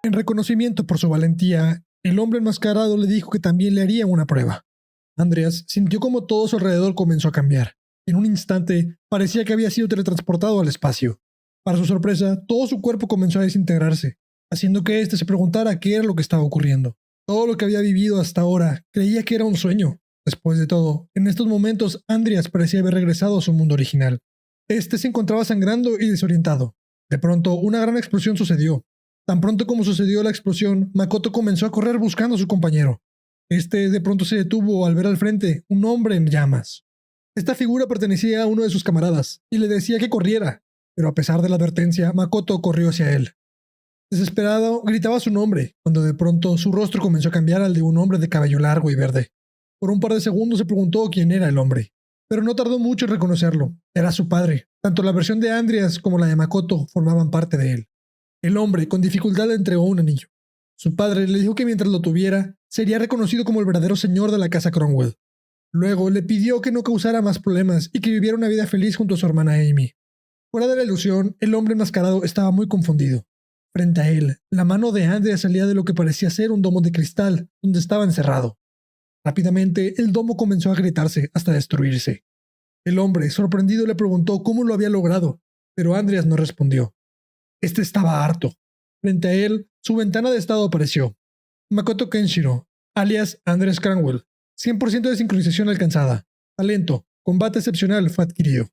En reconocimiento por su valentía, el hombre enmascarado le dijo que también le haría una prueba. Andreas sintió como todo su alrededor comenzó a cambiar. En un instante, parecía que había sido teletransportado al espacio. Para su sorpresa, todo su cuerpo comenzó a desintegrarse, haciendo que éste se preguntara qué era lo que estaba ocurriendo. Todo lo que había vivido hasta ahora creía que era un sueño. Después de todo, en estos momentos, Andreas parecía haber regresado a su mundo original. Este se encontraba sangrando y desorientado. De pronto, una gran explosión sucedió. Tan pronto como sucedió la explosión, Makoto comenzó a correr buscando a su compañero. Este de pronto se detuvo al ver al frente un hombre en llamas. Esta figura pertenecía a uno de sus camaradas y le decía que corriera, pero a pesar de la advertencia, Makoto corrió hacia él. Desesperado, gritaba su nombre, cuando de pronto su rostro comenzó a cambiar al de un hombre de cabello largo y verde. Por un par de segundos se preguntó quién era el hombre, pero no tardó mucho en reconocerlo. Era su padre. Tanto la versión de Andreas como la de Makoto formaban parte de él. El hombre, con dificultad, le entregó un anillo. Su padre le dijo que mientras lo tuviera, sería reconocido como el verdadero señor de la casa Cromwell. Luego le pidió que no causara más problemas y que viviera una vida feliz junto a su hermana Amy. Fuera de la ilusión, el hombre enmascarado estaba muy confundido. Frente a él, la mano de Andrea salía de lo que parecía ser un domo de cristal, donde estaba encerrado. Rápidamente, el domo comenzó a agrietarse hasta destruirse. El hombre, sorprendido, le preguntó cómo lo había logrado, pero Andreas no respondió. Este estaba harto. Frente a él, su ventana de estado apareció. Makoto Kenshiro, alias Andreas Cromwell. 100% de sincronización alcanzada. Talento, combate excepcional fue adquirido.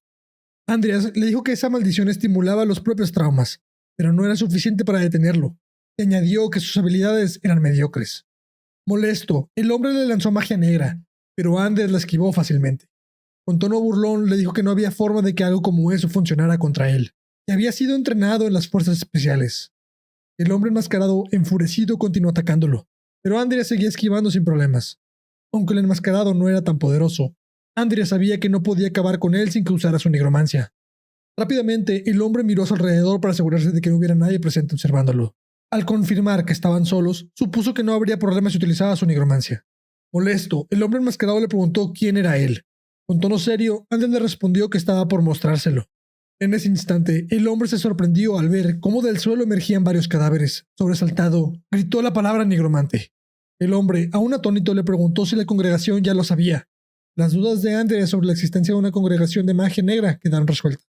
Andreas le dijo que esa maldición estimulaba los propios traumas, pero no era suficiente para detenerlo. Y añadió que sus habilidades eran mediocres. Molesto, el hombre le lanzó magia negra, pero Andreas la esquivó fácilmente. Con tono burlón le dijo que no había forma de que algo como eso funcionara contra él, que había sido entrenado en las fuerzas especiales. El hombre enmascarado, enfurecido, continuó atacándolo, pero Andreas seguía esquivando sin problemas. Aunque el enmascarado no era tan poderoso, Andreas sabía que no podía acabar con él sin que usara su nigromancia. Rápidamente, el hombre miró a su alrededor para asegurarse de que no hubiera nadie presente observándolo. Al confirmar que estaban solos, supuso que no habría problema si utilizaba su nigromancia. Molesto, el hombre enmascarado le preguntó quién era él. Con tono serio, Andreas le respondió que estaba por mostrárselo. En ese instante, el hombre se sorprendió al ver cómo del suelo emergían varios cadáveres. Sobresaltado, gritó la palabra nigromante. El hombre, aún atónito, le preguntó si la congregación ya lo sabía. Las dudas de Andreas sobre la existencia de una congregación de magia negra quedaron resueltas.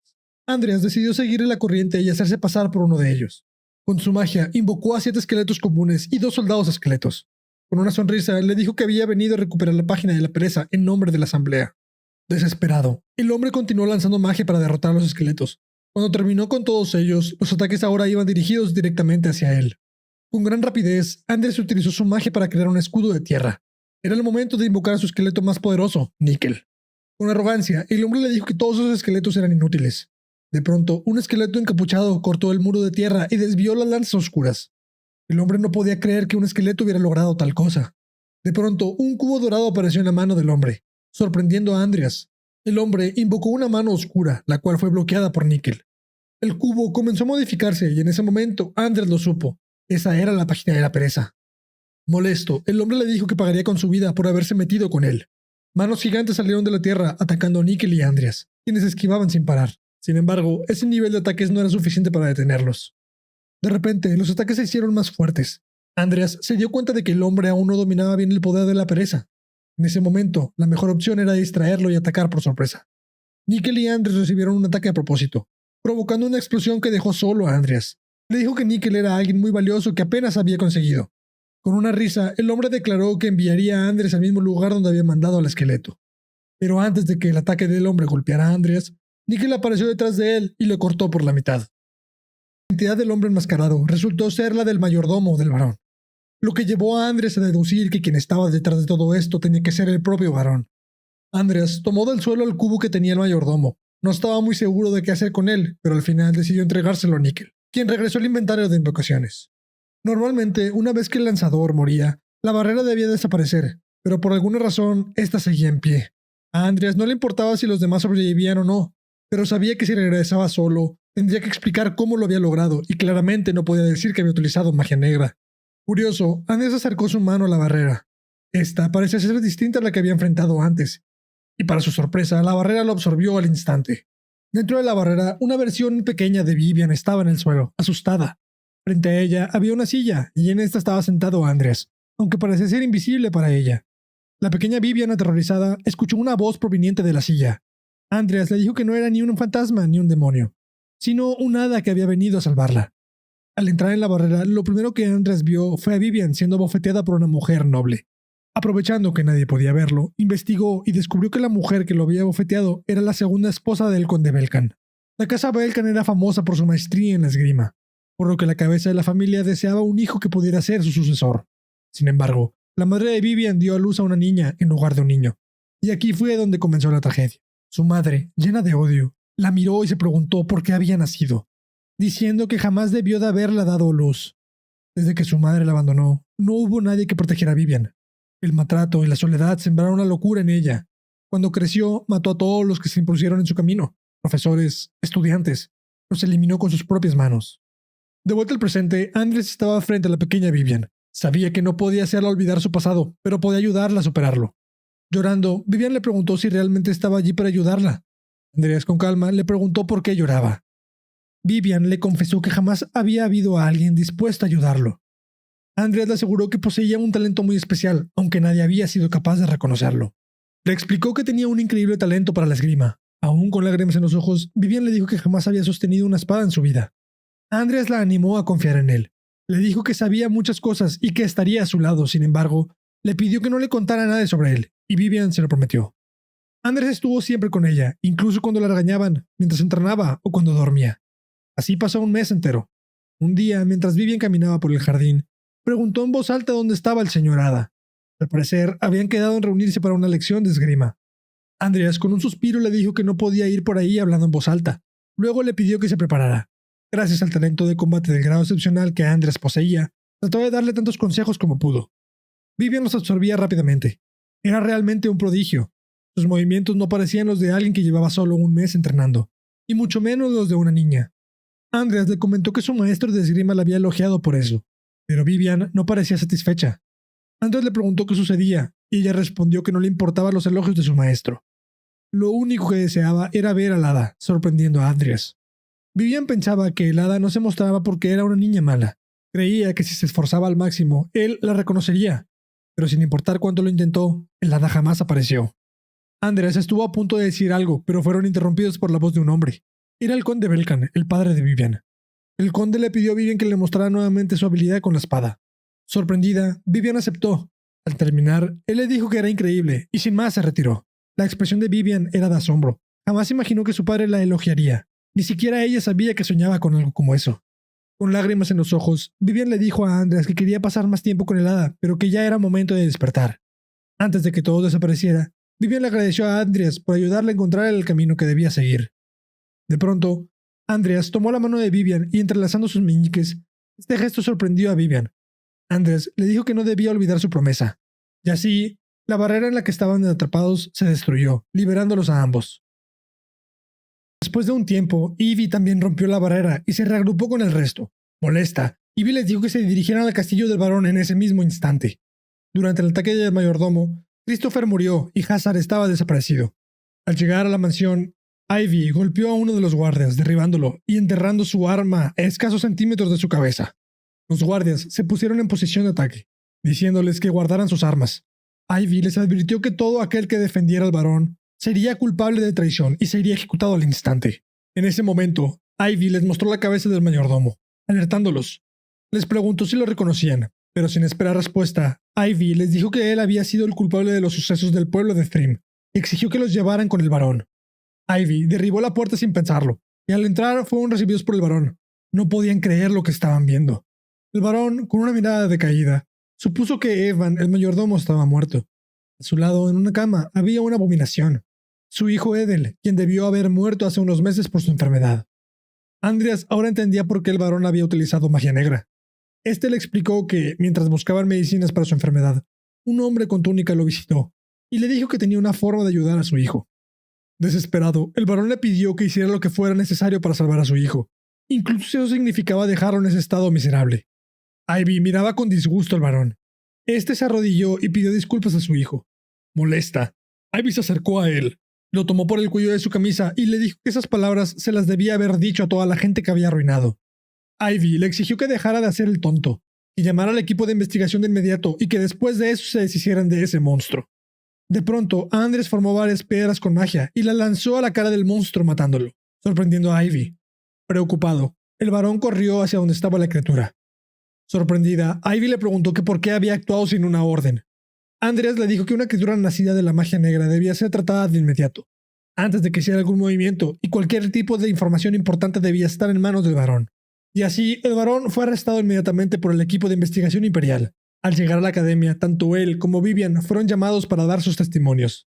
Andreas decidió seguirle la corriente y hacerse pasar por uno de ellos. Con su magia, invocó a 7 esqueletos comunes y 2 soldados esqueletos. Con una sonrisa, le dijo que había venido a recuperar la página de la pereza en nombre de la asamblea. Desesperado, el hombre continuó lanzando magia para derrotar a los esqueletos. Cuando terminó con todos ellos, los ataques ahora iban dirigidos directamente hacia él. Con gran rapidez, Andreas utilizó su magia para crear un escudo de tierra. Era el momento de invocar a su esqueleto más poderoso, Nickel. Con arrogancia, el hombre le dijo que todos esos esqueletos eran inútiles. De pronto, un esqueleto encapuchado cortó el muro de tierra y desvió las lanzas oscuras. El hombre no podía creer que un esqueleto hubiera logrado tal cosa. De pronto, un cubo dorado apareció en la mano del hombre, sorprendiendo a Andreas. El hombre invocó una mano oscura, la cual fue bloqueada por Nickel. El cubo comenzó a modificarse y en ese momento Andreas lo supo. Esa era la página de la pereza. Molesto, el hombre le dijo que pagaría con su vida por haberse metido con él. Manos gigantes salieron de la tierra atacando a Nickel y a Andreas, quienes esquivaban sin parar. Sin embargo, ese nivel de ataques no era suficiente para detenerlos. De repente, los ataques se hicieron más fuertes. Andreas se dio cuenta de que el hombre aún no dominaba bien el poder de la pereza. En ese momento, la mejor opción era distraerlo y atacar por sorpresa. Nickel y Andreas recibieron un ataque a propósito, provocando una explosión que dejó solo a Andreas. Le dijo que Nickel era alguien muy valioso que apenas había conseguido. Con una risa, el hombre declaró que enviaría a Andreas al mismo lugar donde había mandado al esqueleto. Pero antes de que el ataque del hombre golpeara a Andreas, Nickel apareció detrás de él y lo cortó por la mitad. La identidad del hombre enmascarado resultó ser la del mayordomo del varón, lo que llevó a Andreas a deducir que quien estaba detrás de todo esto tenía que ser el propio varón. Andreas tomó del suelo el cubo que tenía el mayordomo. No estaba muy seguro de qué hacer con él, pero al final decidió entregárselo a Nickel, quien regresó al inventario de invocaciones. Normalmente, una vez que el lanzador moría, la barrera debía desaparecer, pero por alguna razón, esta seguía en pie. A Andreas no le importaba si los demás sobrevivían o no, pero sabía que si regresaba solo, tendría que explicar cómo lo había logrado y claramente no podía decir que había utilizado magia negra. Curioso, Andreas acercó su mano a la barrera. Esta parecía ser distinta a la que había enfrentado antes, y para su sorpresa, la barrera lo absorbió al instante. Dentro de la barrera, una versión pequeña de Vivian estaba en el suelo, asustada. Frente a ella había una silla y en esta estaba sentado Andreas, aunque parecía ser invisible para ella. La pequeña Vivian, aterrorizada, escuchó una voz proveniente de la silla. Andreas le dijo que no era ni un fantasma ni un demonio, sino un hada que había venido a salvarla. Al entrar en la barrera, lo primero que Andreas vio fue a Vivian siendo bofeteada por una mujer noble. Aprovechando que nadie podía verlo, investigó y descubrió que la mujer que lo había bofeteado era la segunda esposa del conde Belkan. La casa Belkan era famosa por su maestría en la esgrima, por lo que la cabeza de la familia deseaba un hijo que pudiera ser su sucesor. Sin embargo, la madre de Vivian dio a luz a una niña en lugar de un niño. Y aquí fue donde comenzó la tragedia. Su madre, llena de odio, la miró y se preguntó por qué había nacido, diciendo que jamás debió de haberla dado luz. Desde que su madre la abandonó, no hubo nadie que protegiera a Vivian. El maltrato y la soledad sembraron una locura en ella. Cuando creció, mató a todos los que se impusieron en su camino, profesores, estudiantes. Los eliminó con sus propias manos. De vuelta al presente, Andreas estaba frente a la pequeña Vivian. Sabía que no podía hacerla olvidar su pasado, pero podía ayudarla a superarlo. Llorando, Vivian le preguntó si realmente estaba allí para ayudarla. Andreas, con calma, le preguntó por qué lloraba. Vivian le confesó que jamás había habido a alguien dispuesto a ayudarlo. Andreas le aseguró que poseía un talento muy especial, aunque nadie había sido capaz de reconocerlo. Le explicó que tenía un increíble talento para la esgrima. Aún con lágrimas en los ojos, Vivian le dijo que jamás había sostenido una espada en su vida. Andreas la animó a confiar en él. Le dijo que sabía muchas cosas y que estaría a su lado. Sin embargo, le pidió que no le contara nada sobre él, y Vivian se lo prometió. Andreas estuvo siempre con ella, incluso cuando la regañaban, mientras entrenaba o cuando dormía. Así pasó un mes entero. Un día, mientras Vivian caminaba por el jardín, preguntó en voz alta dónde estaba el señor Hada. Al parecer, habían quedado en reunirse para una lección de esgrima. Andreas, con un suspiro, le dijo que no podía ir por ahí hablando en voz alta. Luego le pidió que se preparara. Gracias al talento de combate del grado excepcional que Andreas poseía, trató de darle tantos consejos como pudo. Vivian los absorbía rápidamente. Era realmente un prodigio. Sus movimientos no parecían los de alguien que llevaba solo un mes entrenando, y mucho menos los de una niña. Andreas le comentó que su maestro de esgrima la había elogiado por eso, pero Vivian no parecía satisfecha. Andreas le preguntó qué sucedía, y ella respondió que no le importaban los elogios de su maestro. Lo único que deseaba era ver al hada, sorprendiendo a Andreas. Vivian pensaba que el hada no se mostraba porque era una niña mala. Creía que si se esforzaba al máximo, él la reconocería. Pero sin importar cuánto lo intentó, el hada jamás apareció. Andreas estuvo a punto de decir algo, pero fueron interrumpidos por la voz de un hombre. Era el conde Belkan, el padre de Vivian. El conde le pidió a Vivian que le mostrara nuevamente su habilidad con la espada. Sorprendida, Vivian aceptó. Al terminar, él le dijo que era increíble, y sin más se retiró. La expresión de Vivian era de asombro. Jamás imaginó que su padre la elogiaría. Ni siquiera ella sabía que soñaba con algo como eso. Con lágrimas en los ojos, Vivian le dijo a Andreas que quería pasar más tiempo con el hada, pero que ya era momento de despertar. Antes de que todo desapareciera, Vivian le agradeció a Andreas por ayudarle a encontrar el camino que debía seguir. De pronto, Andreas tomó la mano de Vivian y entrelazando sus meñiques, este gesto sorprendió a Vivian. Andreas le dijo que no debía olvidar su promesa. Y así, la barrera en la que estaban atrapados se destruyó, liberándolos a ambos. Después de un tiempo, Ivy también rompió la barrera y se reagrupó con el resto. Molesta, Ivy les dijo que se dirigieran al castillo del varón en ese mismo instante. Durante el ataque del mayordomo, Christopher murió y Hazard estaba desaparecido. Al llegar a la mansión, Ivy golpeó a uno de los guardias, derribándolo y enterrando su arma a escasos centímetros de su cabeza. Los guardias se pusieron en posición de ataque, diciéndoles que guardaran sus armas. Ivy les advirtió que todo aquel que defendiera al varón sería culpable de traición y sería ejecutado al instante. En ese momento, Ivy les mostró la cabeza del mayordomo, alertándolos. Les preguntó si lo reconocían, pero sin esperar respuesta, Ivy les dijo que él había sido el culpable de los sucesos del pueblo de Thrym y exigió que los llevaran con el varón. Ivy derribó la puerta sin pensarlo, y al entrar fueron recibidos por el varón. No podían creer lo que estaban viendo. El varón, con una mirada decaída, supuso que Evan, el mayordomo, estaba muerto. A su lado, en una cama, había una abominación. Su hijo Edel, quien debió haber muerto hace unos meses por su enfermedad. Andreas ahora entendía por qué el varón había utilizado magia negra. Este le explicó que, mientras buscaban medicinas para su enfermedad, un hombre con túnica lo visitó y le dijo que tenía una forma de ayudar a su hijo. Desesperado, el varón le pidió que hiciera lo que fuera necesario para salvar a su hijo, incluso si eso significaba dejarlo en ese estado miserable. Ivy miraba con disgusto al varón. Este se arrodilló y pidió disculpas a su hijo. Molesta, Ivy se acercó a él, lo tomó por el cuello de su camisa y le dijo que esas palabras se las debía haber dicho a toda la gente que había arruinado. Ivy le exigió que dejara de hacer el tonto y llamara al equipo de investigación de inmediato y que después de eso se deshicieran de ese monstruo. De pronto, Andrés formó varias piedras con magia y la lanzó a la cara del monstruo matándolo, sorprendiendo a Ivy. Preocupado, el varón corrió hacia donde estaba la criatura. Sorprendida, Ivy le preguntó que por qué había actuado sin una orden. Andreas le dijo que una criatura nacida de la magia negra debía ser tratada de inmediato, antes de que hiciera algún movimiento, y cualquier tipo de información importante debía estar en manos del varón. Y así, el varón fue arrestado inmediatamente por el equipo de investigación imperial. Al llegar a la academia, tanto él como Vivian fueron llamados para dar sus testimonios.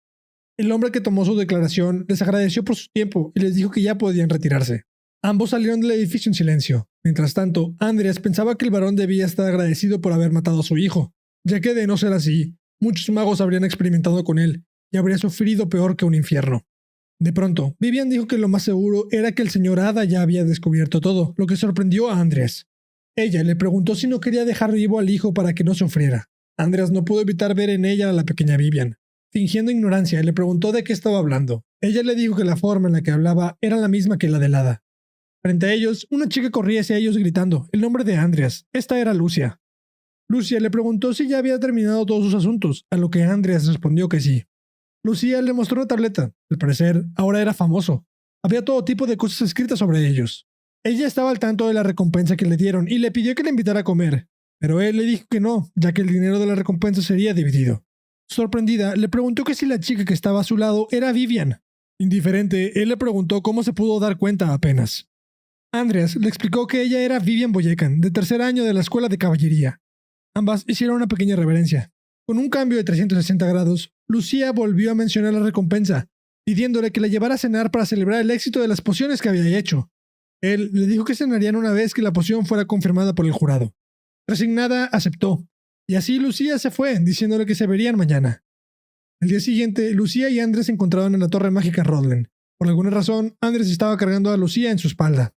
El hombre que tomó su declaración les agradeció por su tiempo y les dijo que ya podían retirarse. Ambos salieron del edificio en silencio. Mientras tanto, Andreas pensaba que el varón debía estar agradecido por haber matado a su hijo, ya que de no ser así, muchos magos habrían experimentado con él y habría sufrido peor que un infierno. De pronto, Vivian dijo que lo más seguro era que el señor Hada ya había descubierto todo, lo que sorprendió a Andreas. Ella le preguntó si no quería dejar vivo al hijo para que no sufriera. Andreas no pudo evitar ver en ella a la pequeña Vivian. Fingiendo ignorancia, le preguntó de qué estaba hablando. Ella le dijo que la forma en la que hablaba era la misma que la del hada. Frente a ellos, una chica corría hacia ellos gritando el nombre de Andreas. Esta era Lucia. Lucia le preguntó si ya había terminado todos sus asuntos, a lo que Andreas respondió que sí. Lucia le mostró una tableta. Al parecer, ahora era famoso. Había todo tipo de cosas escritas sobre ellos. Ella estaba al tanto de la recompensa que le dieron y le pidió que le invitara a comer, pero él le dijo que no, ya que el dinero de la recompensa sería dividido. Sorprendida, le preguntó que si la chica que estaba a su lado era Vivian. Indiferente, él le preguntó cómo se pudo dar cuenta apenas. Andreas le explicó que ella era Vivian Boyekan, de tercer año de la escuela de caballería. Ambas hicieron una pequeña reverencia. Con un cambio de 360 grados, Lucia volvió a mencionar la recompensa, pidiéndole que la llevara a cenar para celebrar el éxito de las pociones que había hecho. Él le dijo que cenarían una vez que la poción fuera confirmada por el jurado. Resignada, aceptó, y así Lucia se fue, diciéndole que se verían mañana. El día siguiente, Lucia y Andrés se encontraban en la torre mágica Rodlen. Por alguna razón, Andrés estaba cargando a Lucia en su espalda.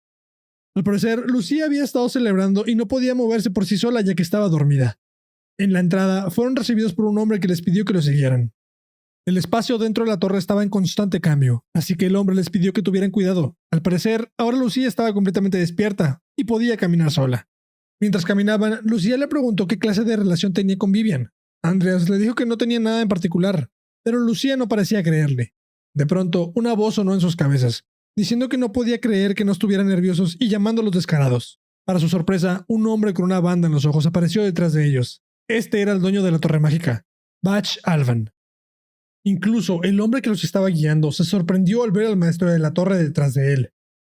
Al parecer, Lucia había estado celebrando y no podía moverse por sí sola ya que estaba dormida. En la entrada, fueron recibidos por un hombre que les pidió que lo siguieran. El espacio dentro de la torre estaba en constante cambio, así que el hombre les pidió que tuvieran cuidado. Al parecer, ahora Lucia estaba completamente despierta y podía caminar sola. Mientras caminaban, Lucia le preguntó qué clase de relación tenía con Vivian. Andreas le dijo que no tenía nada en particular, pero Lucia no parecía creerle. De pronto, una voz sonó en sus cabezas, diciendo que no podía creer que no estuvieran nerviosos y llamándolos descarados. Para su sorpresa, un hombre con una banda en los ojos apareció detrás de ellos. Este era el dueño de la torre mágica, Bach Alvan. Incluso el hombre que los estaba guiando se sorprendió al ver al maestro de la torre detrás de él.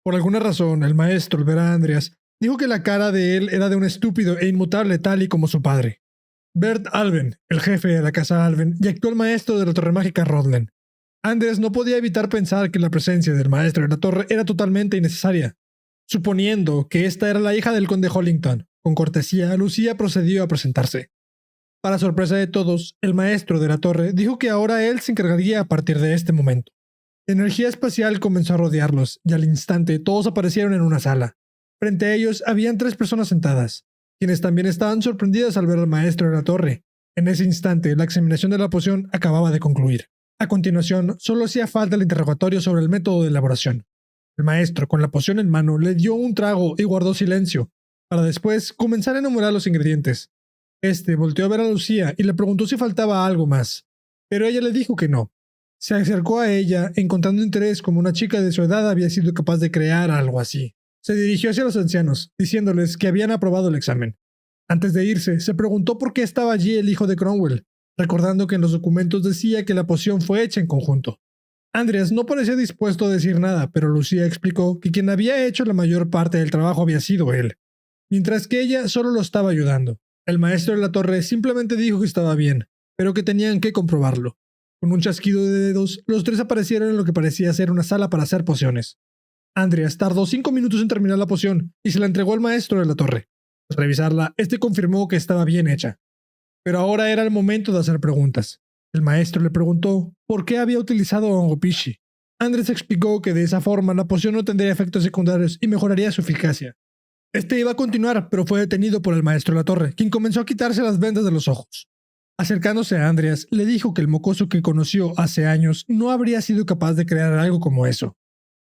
Por alguna razón, el maestro, al ver a Andreas, dijo que la cara de él era de un estúpido e inmutable tal y como su padre. Bert Alven, el jefe de la casa Alven y actual maestro de la torre mágica Rodlen. Andreas no podía evitar pensar que la presencia del maestro de la torre era totalmente innecesaria. Suponiendo que esta era la hija del conde Hollington, con cortesía, Lucia procedió a presentarse. Para sorpresa de todos, el maestro de la torre dijo que ahora él se encargaría a partir de este momento. La energía espacial comenzó a rodearlos, y al instante todos aparecieron en una sala. Frente a ellos habían 3 personas sentadas, quienes también estaban sorprendidas al ver al maestro de la torre. En ese instante, la examinación de la poción acababa de concluir. A continuación, solo hacía falta el interrogatorio sobre el método de elaboración. El maestro, con la poción en mano, le dio un trago y guardó silencio, para después comenzar a enumerar los ingredientes. Este volteó a ver a Lucia y le preguntó si faltaba algo más, pero ella le dijo que no. Se acercó a ella, encontrando interés como una chica de su edad había sido capaz de crear algo así. Se dirigió hacia los ancianos, diciéndoles que habían aprobado el examen. Antes de irse, se preguntó por qué estaba allí el hijo de Cromwell, recordando que en los documentos decía que la poción fue hecha en conjunto. Andreas no parecía dispuesto a decir nada, pero Lucia explicó que quien había hecho la mayor parte del trabajo había sido él, mientras que ella solo lo estaba ayudando. El maestro de la torre simplemente dijo que estaba bien, pero que tenían que comprobarlo. Con un chasquido de dedos, los 3 aparecieron en lo que parecía ser una sala para hacer pociones. Andreas tardó 5 minutos en terminar la poción y se la entregó al maestro de la torre. Al revisarla, este confirmó que estaba bien hecha. Pero ahora era el momento de hacer preguntas. El maestro le preguntó por qué había utilizado hongo pishi. Andreas explicó que de esa forma la poción no tendría efectos secundarios y mejoraría su eficacia. Este iba a continuar, pero fue detenido por el maestro de la torre, quien comenzó a quitarse las vendas de los ojos. Acercándose a Andreas, le dijo que el mocoso que conoció hace años no habría sido capaz de crear algo como eso.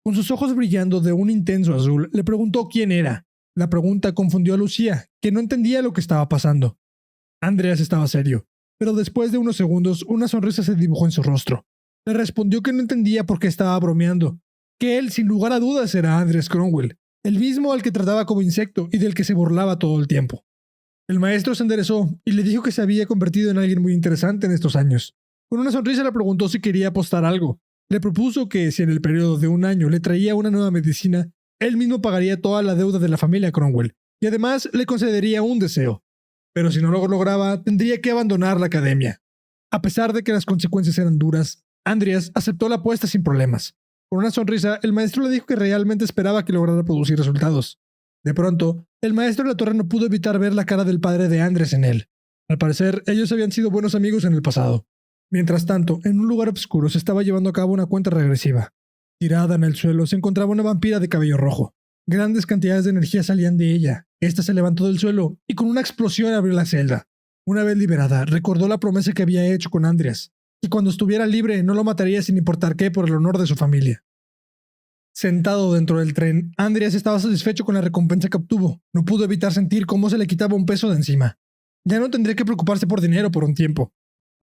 Con sus ojos brillando de un intenso azul, le preguntó quién era. La pregunta confundió a Lucía, que no entendía lo que estaba pasando. Andreas estaba serio, pero después de unos segundos una sonrisa se dibujó en su rostro. Le respondió que no entendía por qué estaba bromeando, que él sin lugar a dudas era Andreas Cromwell, el mismo al que trataba como insecto y del que se burlaba todo el tiempo. El maestro se enderezó y le dijo que se había convertido en alguien muy interesante en estos años. Con una sonrisa le preguntó si quería apostar algo. Le propuso que si en el periodo de un año le traía una nueva medicina, él mismo pagaría toda la deuda de la familia Cromwell y además le concedería un deseo. Pero si no lo lograba, tendría que abandonar la academia. A pesar de que las consecuencias eran duras, Andreas aceptó la apuesta sin problemas. Con una sonrisa, el maestro le dijo que realmente esperaba que lograra producir resultados. De pronto, el maestro de la torre no pudo evitar ver la cara del padre de Andreas en él. Al parecer, ellos habían sido buenos amigos en el pasado. Mientras tanto, en un lugar oscuro se estaba llevando a cabo una cuenta regresiva. Tirada en el suelo se encontraba una vampira de cabello rojo. Grandes cantidades de energía salían de ella. Esta se levantó del suelo y con una explosión abrió la celda. Una vez liberada, recordó la promesa que había hecho con Andreas, y cuando estuviera libre no lo mataría sin importar qué por el honor de su familia. Sentado dentro del tren, Andreas estaba satisfecho con la recompensa que obtuvo. No pudo evitar sentir cómo se le quitaba un peso de encima. Ya no tendría que preocuparse por dinero por un tiempo.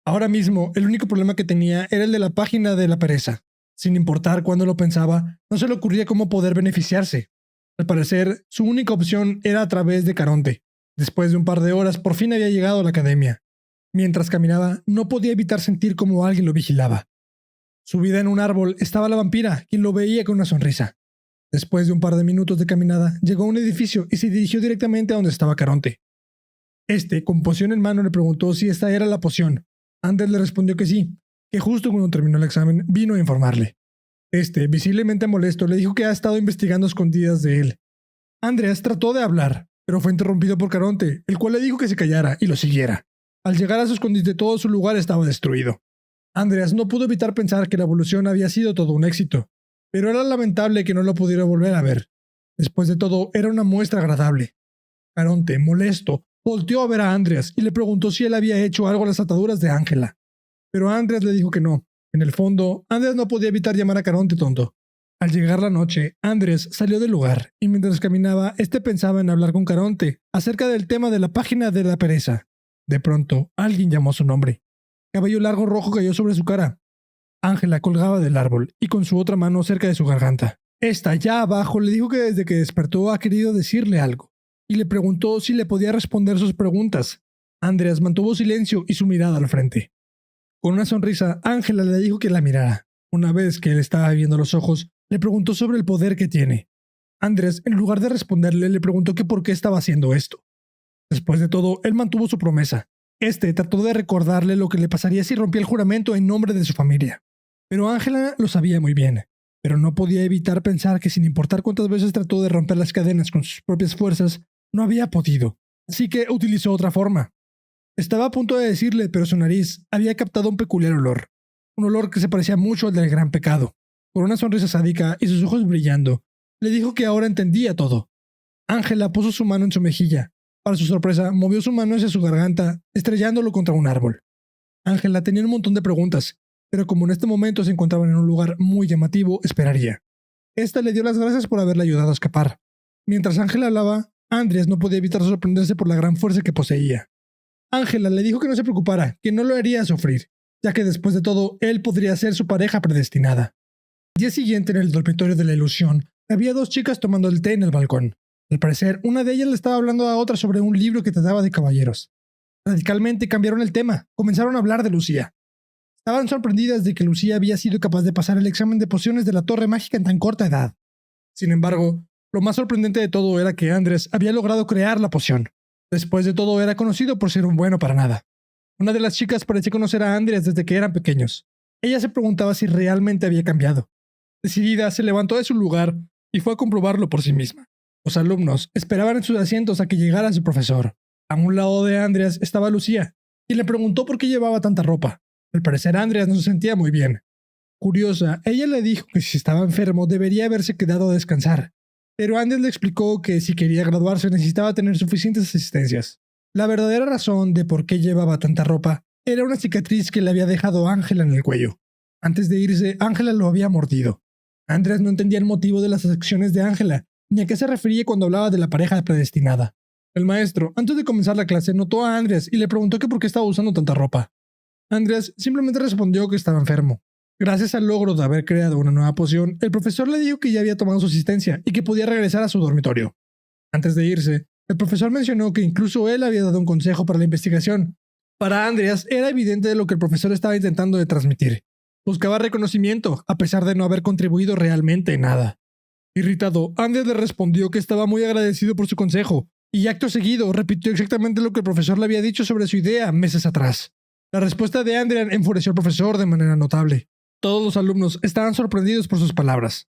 Ahora mismo, el único problema que tenía era el de la página de la pereza. Sin importar cuándo lo pensaba, no se le ocurría cómo poder beneficiarse. Al parecer, su única opción era a través de Caronte. Después de un par de horas, por fin había llegado a la academia. Mientras caminaba, no podía evitar sentir cómo alguien lo vigilaba. Subida en un árbol estaba la vampira, quien lo veía con una sonrisa. Después de un par de minutos de caminada, llegó a un edificio y se dirigió directamente a donde estaba Caronte. Con poción en mano, le preguntó si esta era la poción. Andreas le respondió que sí, que justo cuando terminó el examen vino a informarle. Visiblemente molesto, le dijo que ha estado investigando a escondidas de él. Andreas trató de hablar, pero fue interrumpido por Caronte, el cual le dijo que se callara y lo siguiera. Al llegar a su escondite, todo su lugar estaba destruido. Andreas no pudo evitar pensar que la evolución había sido todo un éxito, pero era lamentable que no lo pudiera volver a ver. Después de todo, era una muestra agradable. Caronte, molesto, volteó a ver a Andreas y le preguntó si él había hecho algo a las ataduras de Ángela. Pero Andreas le dijo que no. En el fondo, Andreas no podía evitar llamar a Caronte tonto. Al llegar la noche, Andreas salió del lugar y mientras caminaba, pensaba en hablar con Caronte acerca del tema de la página de la pereza. De pronto, alguien llamó su nombre. Cabello largo rojo cayó sobre su cara. Ángela colgaba del árbol y con su otra mano cerca de su garganta. Ya abajo, le dijo que desde que despertó ha querido decirle algo y le preguntó si le podía responder sus preguntas. Andreas mantuvo silencio y su mirada al frente. Con una sonrisa, Ángela le dijo que la mirara. Una vez que él estaba viendo los ojos, le preguntó sobre el poder que tiene. Andreas, en lugar de responderle, le preguntó que por qué estaba haciendo esto. Después de todo, él mantuvo su promesa. Trató de recordarle lo que le pasaría si rompía el juramento en nombre de su familia. Pero Ángela lo sabía muy bien, pero no podía evitar pensar que sin importar cuántas veces trató de romper las cadenas con sus propias fuerzas, no había podido. Así que utilizó otra forma. Estaba a punto de decirle, pero su nariz había captado un peculiar olor. Un olor que se parecía mucho al del gran pecado. Con una sonrisa sádica y sus ojos brillando, le dijo que ahora entendía todo. Ángela puso su mano en su mejilla. Para su sorpresa, movió su mano hacia su garganta, estrellándolo contra un árbol. Ángela tenía un montón de preguntas, pero como en este momento se encontraban en un lugar muy llamativo, esperaría. Le dio las gracias por haberle ayudado a escapar. Mientras Ángela hablaba, Andreas no podía evitar sorprenderse por la gran fuerza que poseía. Ángela le dijo que no se preocupara, que no lo haría sufrir, ya que después de todo, él podría ser su pareja predestinada. Al día siguiente, en el dormitorio de la ilusión, había dos chicas tomando el té en el balcón. Al parecer, una de ellas le estaba hablando a otra sobre un libro que trataba de caballeros. Radicalmente cambiaron el tema, comenzaron a hablar de Lucía. Estaban sorprendidas de que Lucía había sido capaz de pasar el examen de pociones de la Torre Mágica en tan corta edad. Sin embargo, lo más sorprendente de todo era que Andrés había logrado crear la poción. Después de todo, era conocido por ser un bueno para nada. Una de las chicas parecía conocer a Andrés desde que eran pequeños. Ella se preguntaba si realmente había cambiado. Decidida, se levantó de su lugar y fue a comprobarlo por sí misma. Los alumnos esperaban en sus asientos a que llegara su profesor. A un lado de Andreas estaba Lucía, quien le preguntó por qué llevaba tanta ropa. Al parecer, Andreas no se sentía muy bien. Curiosa, ella le dijo que si estaba enfermo debería haberse quedado a descansar. Pero Andreas le explicó que si quería graduarse necesitaba tener suficientes asistencias. La verdadera razón de por qué llevaba tanta ropa era una cicatriz que le había dejado Ángela en el cuello. Antes de irse, Ángela lo había mordido. Andreas no entendía el motivo de las acciones de Ángela, ni a qué se refería cuando hablaba de la pareja predestinada. El maestro, antes de comenzar la clase, notó a Andreas y le preguntó que por qué estaba usando tanta ropa. Andreas simplemente respondió que estaba enfermo. Gracias al logro de haber creado una nueva poción, el profesor le dijo que ya había tomado su asistencia y que podía regresar a su dormitorio. Antes de irse, el profesor mencionó que incluso él había dado un consejo para la investigación. Para Andreas era evidente de lo que el profesor estaba intentando de transmitir. Buscaba reconocimiento, a pesar de no haber contribuido realmente en nada. Irritado, Andreas le respondió que estaba muy agradecido por su consejo, y acto seguido repitió exactamente lo que el profesor le había dicho sobre su idea meses atrás. La respuesta de Andreas enfureció al profesor de manera notable. Todos los alumnos estaban sorprendidos por sus palabras.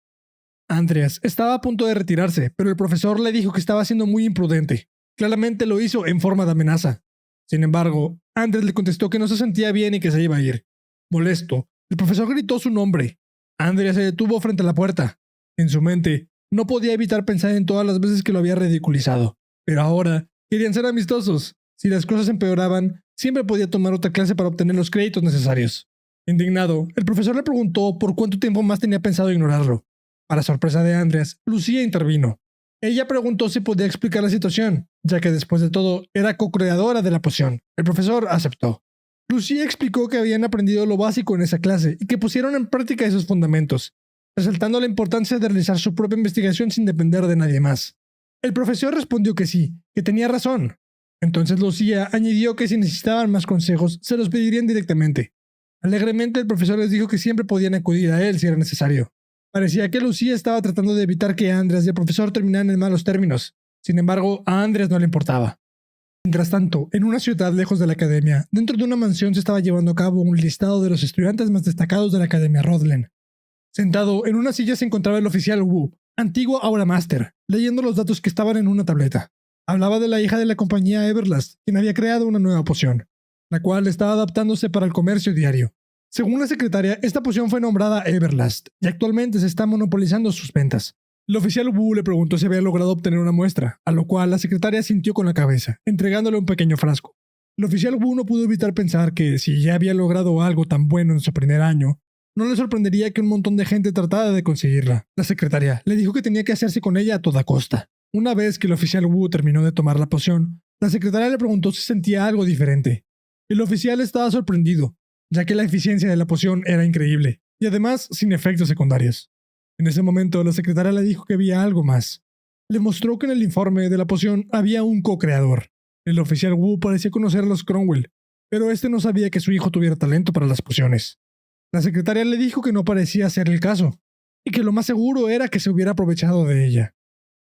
Andreas estaba a punto de retirarse, pero el profesor le dijo que estaba siendo muy imprudente. Claramente lo hizo en forma de amenaza. Sin embargo, Andreas le contestó que no se sentía bien y que se iba a ir. Molesto, el profesor gritó su nombre. Andreas se detuvo frente a la puerta. En su mente, no podía evitar pensar en todas las veces que lo había ridiculizado. Pero ahora, querían ser amistosos. Si las cosas empeoraban, siempre podía tomar otra clase para obtener los créditos necesarios. Indignado, el profesor le preguntó por cuánto tiempo más tenía pensado ignorarlo. Para sorpresa de Andreas, Lucía intervino. Ella preguntó si podía explicar la situación, ya que después de todo era co-creadora de la poción. El profesor aceptó. Lucía explicó que habían aprendido lo básico en esa clase y que pusieron en práctica esos fundamentos, resaltando la importancia de realizar su propia investigación sin depender de nadie más. El profesor respondió que sí, que tenía razón. Entonces Lucía añadió que si necesitaban más consejos, se los pedirían directamente. Alegremente el profesor les dijo que siempre podían acudir a él si era necesario. Parecía que Lucía estaba tratando de evitar que Andreas y el profesor terminaran en malos términos. Sin embargo, a Andreas no le importaba. Mientras tanto, en una ciudad lejos de la academia, dentro de una mansión se estaba llevando a cabo un listado de los estudiantes más destacados de la Academia Rodlen. Sentado en una silla se encontraba el oficial Wu, antiguo Aura Master, leyendo los datos que estaban en una tableta. Hablaba de la hija de la compañía Everlast, quien había creado una nueva poción, la cual estaba adaptándose para el comercio diario. Según la secretaria, esta poción fue nombrada Everlast y actualmente se está monopolizando sus ventas. El oficial Wu le preguntó si había logrado obtener una muestra, a lo cual la secretaria asintió con la cabeza, entregándole un pequeño frasco. El oficial Wu no pudo evitar pensar que si ya había logrado algo tan bueno en su primer año, no le sorprendería que un montón de gente tratara de conseguirla. La secretaria le dijo que tenía que hacerse con ella a toda costa. Una vez que el oficial Wu terminó de tomar la poción, la secretaria le preguntó si sentía algo diferente. El oficial estaba sorprendido, ya que la eficiencia de la poción era increíble, y además sin efectos secundarios. En ese momento, la secretaria le dijo que había algo más. Le mostró que en el informe de la poción había un co-creador. El oficial Wu parecía conocer a los Cromwell, pero este no sabía que su hijo tuviera talento para las pociones. La secretaria le dijo que no parecía ser el caso, y que lo más seguro era que se hubiera aprovechado de ella.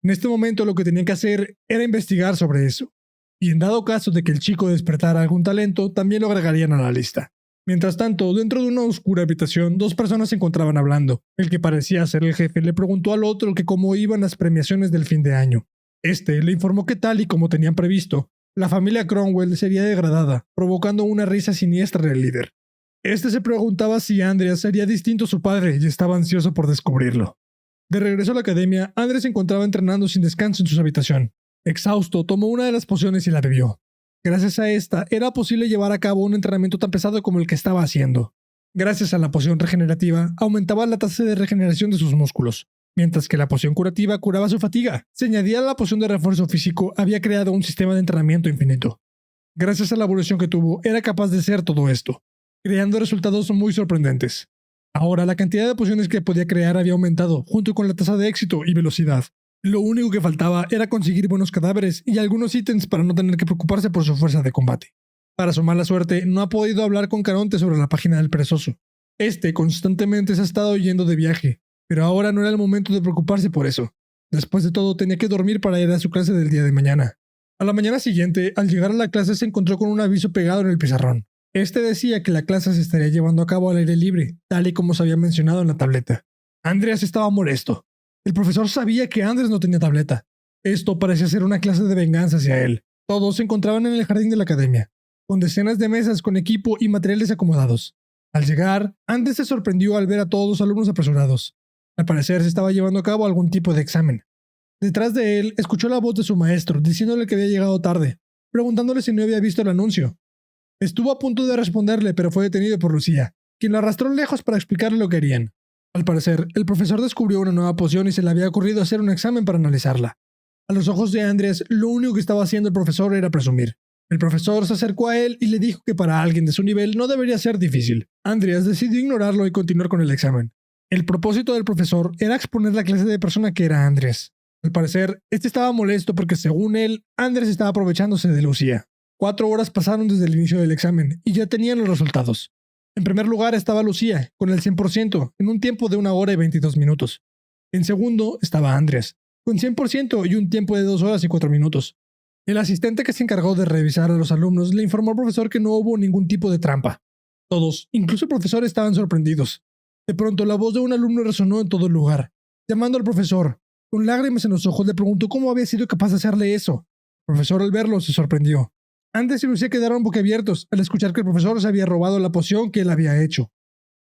En este momento lo que tenía que hacer era investigar sobre eso, y en dado caso de que el chico despertara algún talento, también lo agregarían a la lista. Mientras tanto, dentro de una oscura habitación, dos personas se encontraban hablando. El que parecía ser el jefe le preguntó al otro que cómo iban las premiaciones del fin de año. Este le informó que tal y como tenían previsto, la familia Cromwell sería degradada, provocando una risa siniestra del líder. Este se preguntaba si Andreas sería distinto a su padre y estaba ansioso por descubrirlo. De regreso a la academia, Andreas se encontraba entrenando sin descanso en su habitación. Exhausto, tomó una de las pociones y la bebió. Gracias a esta, era posible llevar a cabo un entrenamiento tan pesado como el que estaba haciendo. Gracias a la poción regenerativa, aumentaba la tasa de regeneración de sus músculos, mientras que la poción curativa curaba su fatiga. Se añadía a la poción de refuerzo físico, había creado un sistema de entrenamiento infinito. Gracias a la evolución que tuvo, era capaz de hacer todo esto, creando resultados muy sorprendentes. Ahora, la cantidad de pociones que podía crear había aumentado, junto con la tasa de éxito y velocidad. Lo único que faltaba era conseguir buenos cadáveres y algunos ítems para no tener que preocuparse por su fuerza de combate. Para su mala suerte, no ha podido hablar con Caronte sobre la página del perezoso. Este constantemente se ha estado yendo de viaje, pero ahora no era el momento de preocuparse por eso. Después de todo, tenía que dormir para ir a su clase del día de mañana. A la mañana siguiente, al llegar a la clase se encontró con un aviso pegado en el pizarrón. Este decía que la clase se estaría llevando a cabo al aire libre, tal y como se había mencionado en la tableta. Andreas estaba molesto. El profesor sabía que Andreas no tenía tableta. Esto parecía ser una clase de venganza hacia él. Todos se encontraban en el jardín de la academia, con decenas de mesas con equipo y materiales acomodados. Al llegar, Andreas se sorprendió al ver a todos los alumnos apresurados. Al parecer se estaba llevando a cabo algún tipo de examen. Detrás de él, escuchó la voz de su maestro, diciéndole que había llegado tarde, preguntándole si no había visto el anuncio. Estuvo a punto de responderle, pero fue detenido por Lucía, quien lo arrastró lejos para explicarle lo que querían. Al parecer, el profesor descubrió una nueva poción y se le había ocurrido hacer un examen para analizarla. A los ojos de Andreas, lo único que estaba haciendo el profesor era presumir. El profesor se acercó a él y le dijo que para alguien de su nivel no debería ser difícil. Andreas decidió ignorarlo y continuar con el examen. El propósito del profesor era exponer la clase de persona que era Andreas. Al parecer, este estaba molesto porque según él, Andreas estaba aprovechándose de Lucía. 4 horas pasaron desde el inicio del examen y ya tenían los resultados. En primer lugar estaba Lucía, con el 100%, en un tiempo de 1 hora y 22 minutos. En segundo estaba Andreas, con 100% y un tiempo de 2 horas y 4 minutos. El asistente que se encargó de revisar a los alumnos le informó al profesor que no hubo ningún tipo de trampa. Todos, incluso el profesor, estaban sorprendidos. De pronto, la voz de un alumno resonó en todo el lugar. Llamando al profesor, con lágrimas en los ojos, le preguntó cómo había sido capaz de hacerle eso. El profesor, al verlo, se sorprendió. Andreas y Lucía quedaron boquiabiertos al escuchar que el profesor se había robado la poción que él había hecho.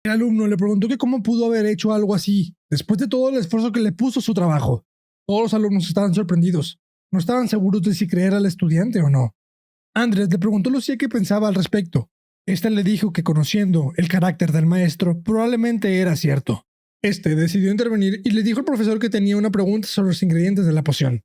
El alumno le preguntó que cómo pudo haber hecho algo así, después de todo el esfuerzo que le puso su trabajo. Todos los alumnos estaban sorprendidos. No estaban seguros de si creer al estudiante o no. Andreas le preguntó a Lucía qué pensaba al respecto. Esta le dijo que conociendo el carácter del maestro, probablemente era cierto. Este decidió intervenir y le dijo al profesor que tenía una pregunta sobre los ingredientes de la poción.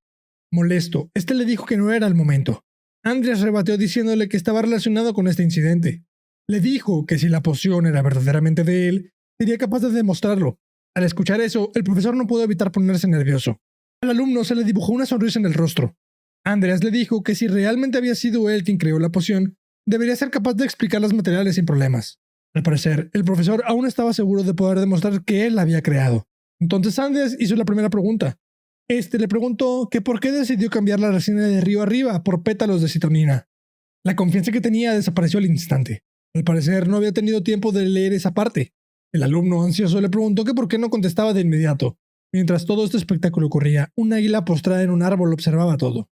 Molesto, este le dijo que no era el momento. Andreas rebatió diciéndole que estaba relacionado con este incidente. Le dijo que si la poción era verdaderamente de él, sería capaz de demostrarlo. Al escuchar eso, el profesor no pudo evitar ponerse nervioso. Al alumno se le dibujó una sonrisa en el rostro. Andreas le dijo que si realmente había sido él quien creó la poción, debería ser capaz de explicar los materiales sin problemas. Al parecer, el profesor aún estaba seguro de poder demostrar que él la había creado. Entonces Andreas hizo la primera pregunta. Este le preguntó que por qué decidió cambiar la resina de río arriba por pétalos de citronina. La confianza que tenía desapareció al instante. Al parecer no había tenido tiempo de leer esa parte. El alumno ansioso le preguntó que por qué no contestaba de inmediato. Mientras todo este espectáculo ocurría, un águila postrada en un árbol observaba todo.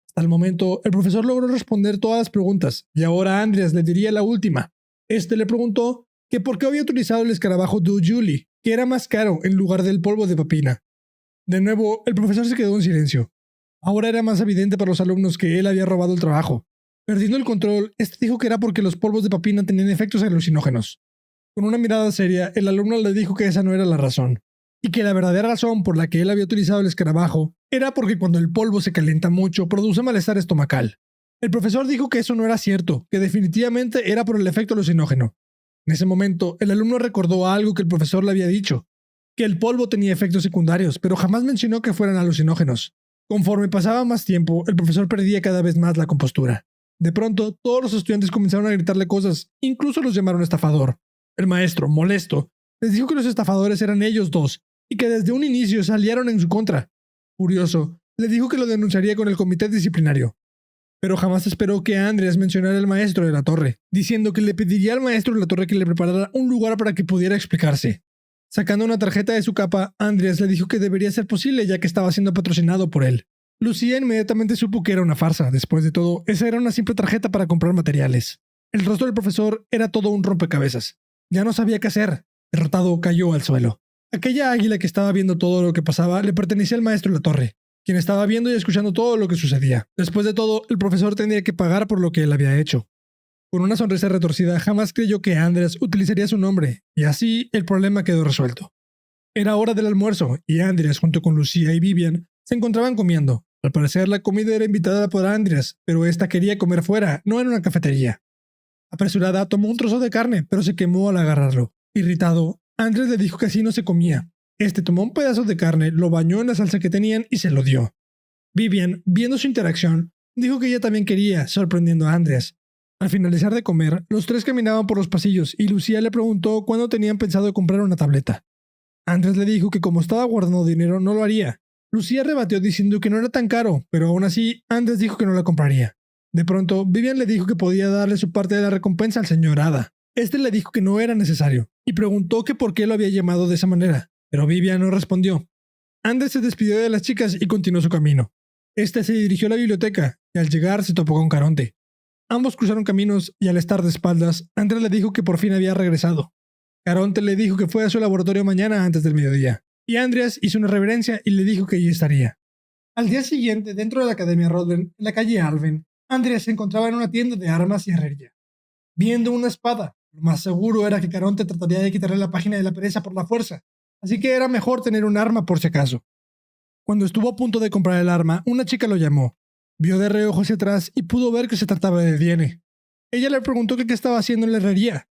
Hasta el momento, el profesor logró responder todas las preguntas, y ahora Andreas le diría la última. Este le preguntó que por qué había utilizado el escarabajo de Julie, que era más caro en lugar del polvo de papina. De nuevo, el profesor se quedó en silencio. Ahora era más evidente para los alumnos que él había robado el trabajo. Perdiendo el control, este dijo que era porque los polvos de papina tenían efectos alucinógenos. Con una mirada seria, el alumno le dijo que esa no era la razón, y que la verdadera razón por la que él había utilizado el escarabajo era porque cuando el polvo se calienta mucho produce malestar estomacal. El profesor dijo que eso no era cierto, que definitivamente era por el efecto alucinógeno. En ese momento, el alumno recordó algo que el profesor le había dicho, que el polvo tenía efectos secundarios, pero jamás mencionó que fueran alucinógenos. Conforme pasaba más tiempo, el profesor perdía cada vez más la compostura. De pronto, todos los estudiantes comenzaron a gritarle cosas, incluso los llamaron estafador. El maestro, molesto, les dijo que los estafadores eran ellos dos, y que desde un inicio salieron en su contra. Furioso, le dijo que lo denunciaría con el comité disciplinario. Pero jamás esperó que Andreas mencionara al maestro de la torre, diciendo que le pediría al maestro de la torre que le preparara un lugar para que pudiera explicarse. Sacando una tarjeta de su capa, Andreas le dijo que debería ser posible ya que estaba siendo patrocinado por él. Lucía inmediatamente supo que era una farsa. Después de todo, esa era una simple tarjeta para comprar materiales. El rostro del profesor era todo un rompecabezas. Ya no sabía qué hacer. Derrotado, cayó al suelo. Aquella águila que estaba viendo todo lo que pasaba le pertenecía al maestro de la torre, quien estaba viendo y escuchando todo lo que sucedía. Después de todo, el profesor tendría que pagar por lo que él había hecho. Con una sonrisa retorcida, jamás creyó que Andreas utilizaría su nombre, y así el problema quedó resuelto. Era hora del almuerzo, y Andreas, junto con Lucía y Vivian, se encontraban comiendo. Al parecer, la comida era invitada por Andreas, pero esta quería comer fuera, no en una cafetería. Apresurada, tomó un trozo de carne, pero se quemó al agarrarlo. Irritado, Andreas le dijo que así no se comía. Este tomó un pedazo de carne, lo bañó en la salsa que tenían y se lo dio. Vivian, viendo su interacción, dijo que ella también quería, sorprendiendo a Andreas. Al finalizar de comer, los tres caminaban por los pasillos y Lucía le preguntó cuándo tenían pensado comprar una tableta. Andreas le dijo que como estaba guardando dinero no lo haría. Lucía rebatió diciendo que no era tan caro, pero aún así Andreas dijo que no la compraría. De pronto, Vivian le dijo que podía darle su parte de la recompensa al señor Ada. Este le dijo que no era necesario y preguntó que por qué lo había llamado de esa manera, pero Vivian no respondió. Andreas se despidió de las chicas y continuó su camino. Este se dirigió a la biblioteca y al llegar se topó con Caronte. Ambos cruzaron caminos y al estar de espaldas, Andreas le dijo que por fin había regresado. Caronte le dijo que fue a su laboratorio mañana antes del mediodía, y Andreas hizo una reverencia y le dijo que allí estaría. Al día siguiente, dentro de la Academia Rodden, en la calle Alven, Andreas se encontraba en una tienda de armas y herrería. Viendo una espada, lo más seguro era que Caronte trataría de quitarle la página de la pereza por la fuerza. así que era mejor tener un arma por si acaso. Cuando estuvo a punto de comprar el arma, una chica lo llamó. Vio de reojo hacia atrás y pudo ver que se trataba de Diene. Ella le preguntó que qué estaba haciendo en la herrería.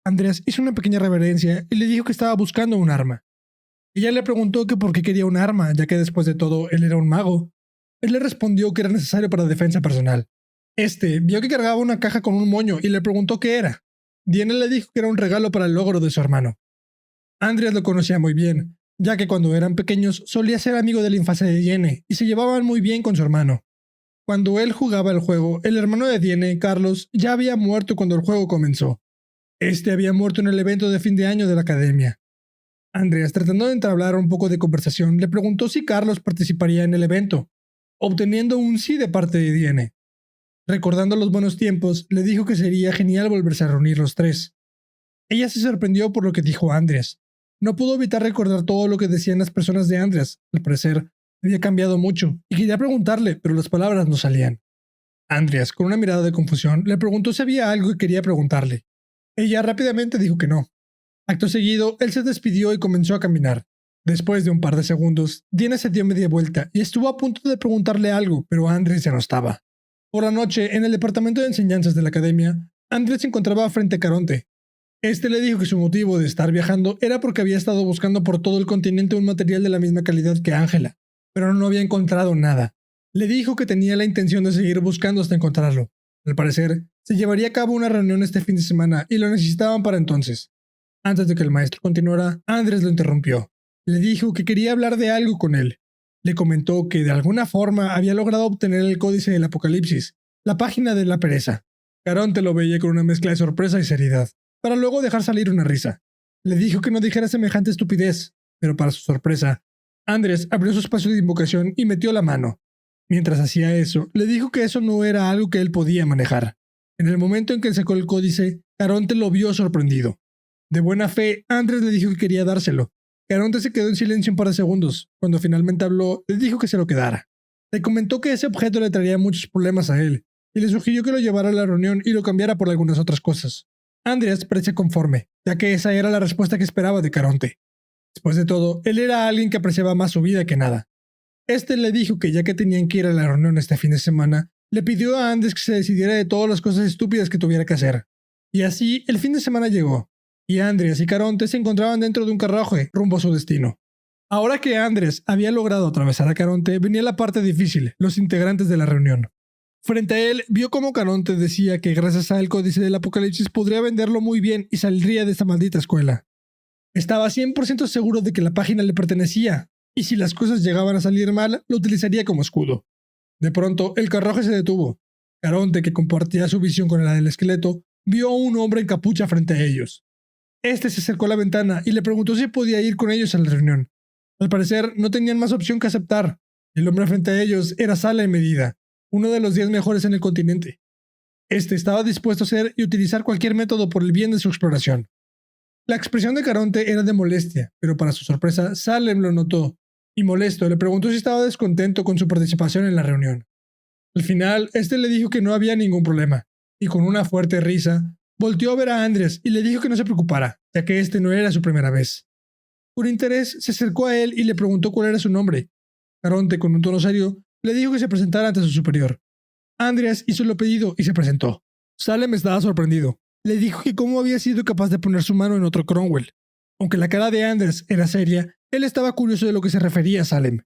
Andreas hizo una pequeña reverencia y le dijo que estaba buscando un arma. Ella le preguntó que por qué quería un arma, ya que después de todo él era un mago. Él le respondió que era necesario para defensa personal. Vio que cargaba una caja con un moño y le preguntó qué era. Diene le dijo que era un regalo para el logro de su hermano. Andreas lo conocía muy bien, ya que cuando eran pequeños solía ser amigo de la infancia de Diene y se llevaban muy bien con su hermano. Cuando él jugaba el juego, el hermano de Diene, Carlos, ya había muerto cuando el juego comenzó. Había muerto en el evento de fin de año de la academia. Andreas, tratando de entablar un poco de conversación, le preguntó si Carlos participaría en el evento, obteniendo un sí de parte de Diene. Recordando los buenos tiempos, le dijo que sería genial volverse a reunir los tres. Ella se sorprendió por lo que dijo Andreas. No pudo evitar recordar todo lo que decían las personas de Andreas. Al parecer, había cambiado mucho, y quería preguntarle, pero las palabras no salían. Andreas, con una mirada de confusión, le preguntó si había algo que quería preguntarle. Ella rápidamente dijo que no. Acto seguido, él se despidió y comenzó a caminar. Después de un par de segundos, Diana se dio media vuelta y estuvo a punto de preguntarle algo, pero Andrés ya no estaba. Por la noche, en el departamento de enseñanzas de la academia, Andrés se encontraba frente a Caronte. Le dijo que su motivo de estar viajando era porque había estado buscando por todo el continente un material de la misma calidad que Ángela, pero no había encontrado nada. Le dijo que tenía la intención de seguir buscando hasta encontrarlo. Al parecer, se llevaría a cabo una reunión este fin de semana y lo necesitaban para entonces. Antes de que el maestro continuara, Andrés lo interrumpió. Le dijo que quería hablar de algo con él. Le comentó que de alguna forma había logrado obtener el códice del Apocalipsis, la página de la pereza. Caronte lo veía con una mezcla de sorpresa y seriedad, para luego dejar salir una risa. Le dijo que no dijera semejante estupidez, pero para su sorpresa, Andrés abrió su espacio de invocación y metió la mano. Mientras hacía eso, le dijo que eso no era algo que él podía manejar. En el momento en que sacó el códice, Caronte lo vio sorprendido. De buena fe, Andrés le dijo que quería dárselo. Caronte se quedó en silencio un par de segundos. Cuando finalmente habló, le dijo que se lo quedara. Le comentó que ese objeto le traería muchos problemas a él, y le sugirió que lo llevara a la reunión y lo cambiara por algunas otras cosas. Andrés parecía conforme, ya que esa era la respuesta que esperaba de Caronte. Después de todo, él era alguien que apreciaba más su vida que nada. Le dijo que ya que tenían que ir a la reunión este fin de semana, le pidió a Andrés que se decidiera de todas las cosas estúpidas que tuviera que hacer. Y así, el fin de semana llegó, y Andrés y Caronte se encontraban dentro de un carruaje rumbo a su destino. Ahora que Andrés había logrado atravesar a Caronte, venía la parte difícil, los integrantes de la reunión. Frente a él, vio cómo Caronte decía que gracias al códice del Apocalipsis podría venderlo muy bien y saldría de esta maldita escuela. Estaba 100% seguro de que la página le pertenecía, y si las cosas llegaban a salir mal, lo utilizaría como escudo. De pronto, el carruaje se detuvo. Caronte, que compartía su visión con la del esqueleto, vio a un hombre en capucha frente a ellos. Se acercó a la ventana y le preguntó si podía ir con ellos a la reunión. Al parecer, no tenían más opción que aceptar. El hombre frente a ellos era Salem Medida, uno de los 10 mejores en el continente. Estaba dispuesto a hacer y utilizar cualquier método por el bien de su exploración. La expresión de Caronte era de molestia, pero para su sorpresa, Salem lo notó, y molesto le preguntó si estaba descontento con su participación en la reunión. Al final, le dijo que no había ningún problema, y con una fuerte risa, volteó a ver a Andrés y le dijo que no se preocupara, ya que no era su primera vez. Con interés, se acercó a él y le preguntó cuál era su nombre. Caronte, con un tono serio, le dijo que se presentara ante su superior. Andrés hizo lo pedido y se presentó. Salem estaba sorprendido. Le dijo que cómo había sido capaz de poner su mano en otro Cromwell. Aunque la cara de Andrés era seria, él estaba curioso de lo que se refería a Salem.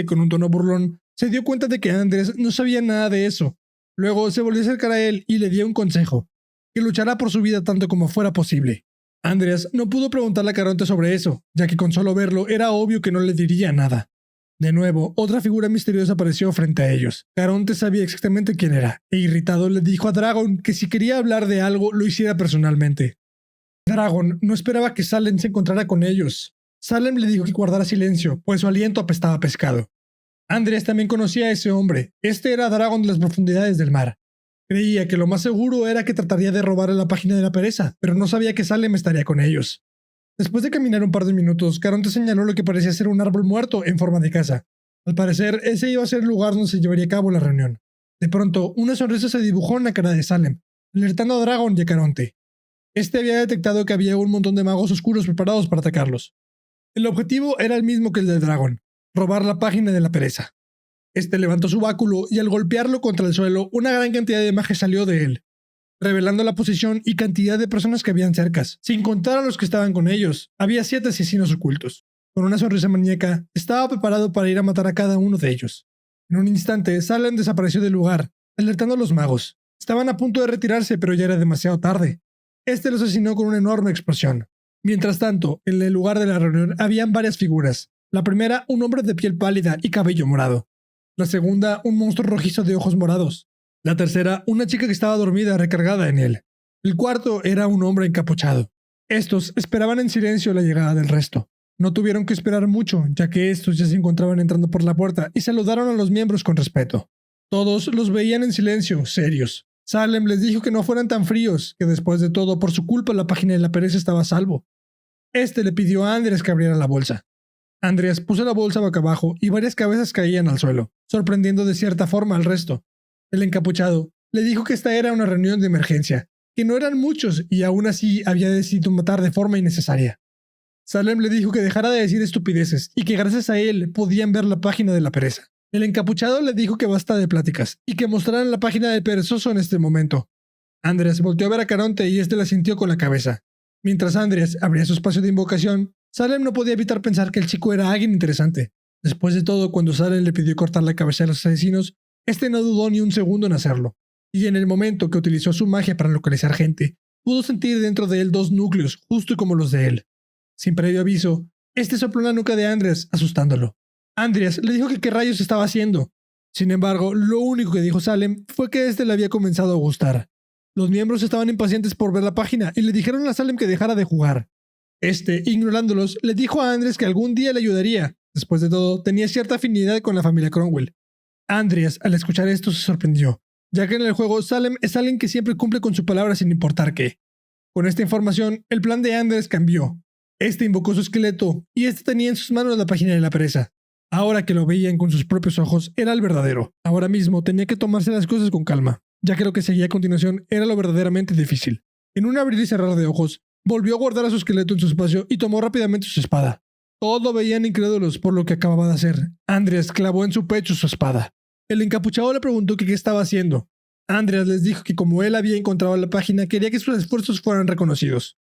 Con un tono burlón, se dio cuenta de que Andrés no sabía nada de eso. Luego se volvió a acercar a él y le dio un consejo, que luchará por su vida tanto como fuera posible. Andrés no pudo preguntarle a Caronte sobre eso, ya que con solo verlo era obvio que no le diría nada. De nuevo, otra figura misteriosa apareció frente a ellos. Caronte sabía exactamente quién era, e irritado le dijo a Dragon que si quería hablar de algo lo hiciera personalmente. Dragon no esperaba que Salem se encontrara con ellos. Salem le dijo que guardara silencio, pues su aliento apestaba a pescado. Andrés también conocía a ese hombre. Era Dragon de las profundidades del mar. Creía que lo más seguro era que trataría de robar la página de la pereza, pero no sabía que Salem estaría con ellos. Después de caminar un par de minutos, Caronte señaló lo que parecía ser un árbol muerto en forma de casa. Al parecer, ese iba a ser el lugar donde se llevaría a cabo la reunión. De pronto, una sonrisa se dibujó en la cara de Salem, alertando a Dragon y a Caronte. Había detectado que había un montón de magos oscuros preparados para atacarlos. El objetivo era el mismo que el del dragón: robar la página de la pereza. Este levantó su báculo y al golpearlo contra el suelo, una gran cantidad de magia salió de él, revelando la posición y cantidad de personas que habían cercas, sin contar a los que estaban con ellos. Había 7 asesinos ocultos. Con una sonrisa maníaca, estaba preparado para ir a matar a cada uno de ellos. En un instante, Salem desapareció del lugar, alertando a los magos. Estaban a punto de retirarse, pero ya era demasiado tarde. Este los asesinó con una enorme explosión. Mientras tanto, en el lugar de la reunión habían varias figuras. La primera, un hombre de piel pálida y cabello morado. La segunda, un monstruo rojizo de ojos morados. La tercera, una chica que estaba dormida recargada en él. El cuarto era un hombre encapuchado. Estos esperaban en silencio la llegada del resto. No tuvieron que esperar mucho, ya que estos ya se encontraban entrando por la puerta y saludaron a los miembros con respeto. Todos los veían en silencio, serios. Salem les dijo que no fueran tan fríos, que después de todo, por su culpa la página de la pereza estaba a salvo. Este le pidió a Andreas que abriera la bolsa. Andreas puso la bolsa boca abajo y varias cabezas caían al suelo, sorprendiendo de cierta forma al resto. El encapuchado le dijo que esta era una reunión de emergencia, que no eran muchos y aún así había decidido matar de forma innecesaria. Salem le dijo que dejara de decir estupideces y que gracias a él podían ver la página de la pereza. El encapuchado le dijo que basta de pláticas y que mostraran la página del perezoso en este momento. Andreas volteó a ver a Caronte y este la sintió con la cabeza. Mientras Andreas abría su espacio de invocación, Salem no podía evitar pensar que el chico era alguien interesante. Después de todo, cuando Salem le pidió cortar la cabeza de los asesinos, este no dudó ni un segundo en hacerlo. Y en el momento que utilizó su magia para localizar gente, pudo sentir dentro de él 2 núcleos, justo como los de él. Sin previo aviso, este sopló en la nuca de Andreas, asustándolo. Andreas le dijo que qué rayos estaba haciendo. Sin embargo, lo único que dijo Salem fue que este le había comenzado a gustar. Los miembros estaban impacientes por ver la página y le dijeron a Salem que dejara de jugar. Este, ignorándolos, le dijo a Andreas que algún día le ayudaría. Después de todo, tenía cierta afinidad con la familia Cromwell. Andreas, al escuchar esto, se sorprendió, ya que en el juego Salem es alguien que siempre cumple con su palabra sin importar qué. Con esta información, el plan de Andreas cambió. Este invocó su esqueleto y este tenía en sus manos la página de la pereza. Ahora que lo veían con sus propios ojos, era el verdadero. Ahora mismo tenía que tomarse las cosas con calma, ya que lo que seguía a continuación era lo verdaderamente difícil. En un abrir y cerrar de ojos, volvió a guardar a su esqueleto en su espacio y tomó rápidamente su espada. Todos lo veían incrédulos por lo que acababa de hacer. Andreas clavó en su pecho su espada. El encapuchado le preguntó que qué estaba haciendo. Andreas les dijo que como él había encontrado la página, quería que sus esfuerzos fueran reconocidos.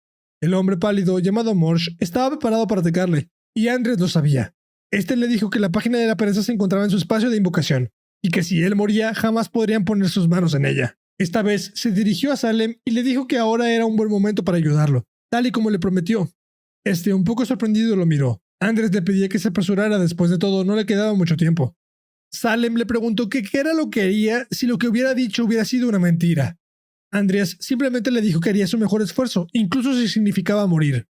El hombre pálido, llamado Morsh, estaba preparado para atacarle, y Andreas lo sabía. Este le dijo que la página de la pereza se encontraba en su espacio de invocación, y que si él moría, jamás podrían poner sus manos en ella. Esta vez se dirigió a Salem y le dijo que ahora era un buen momento para ayudarlo, tal y como le prometió. Este, un poco sorprendido, lo miró. Andreas le pedía que se apresurara, después de todo, no le quedaba mucho tiempo. Salem le preguntó que qué era lo que haría si lo que hubiera dicho hubiera sido una mentira. Andreas simplemente le dijo que haría su mejor esfuerzo, incluso si significaba morir.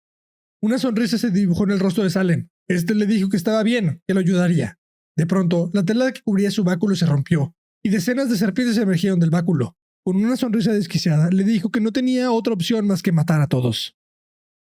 Una sonrisa se dibujó en el rostro de Salem. Este le dijo que estaba bien, que lo ayudaría. De pronto, la tela que cubría su báculo se rompió, y decenas de serpientes emergieron del báculo. Con una sonrisa desquiciada, le dijo que no tenía otra opción más que matar a todos.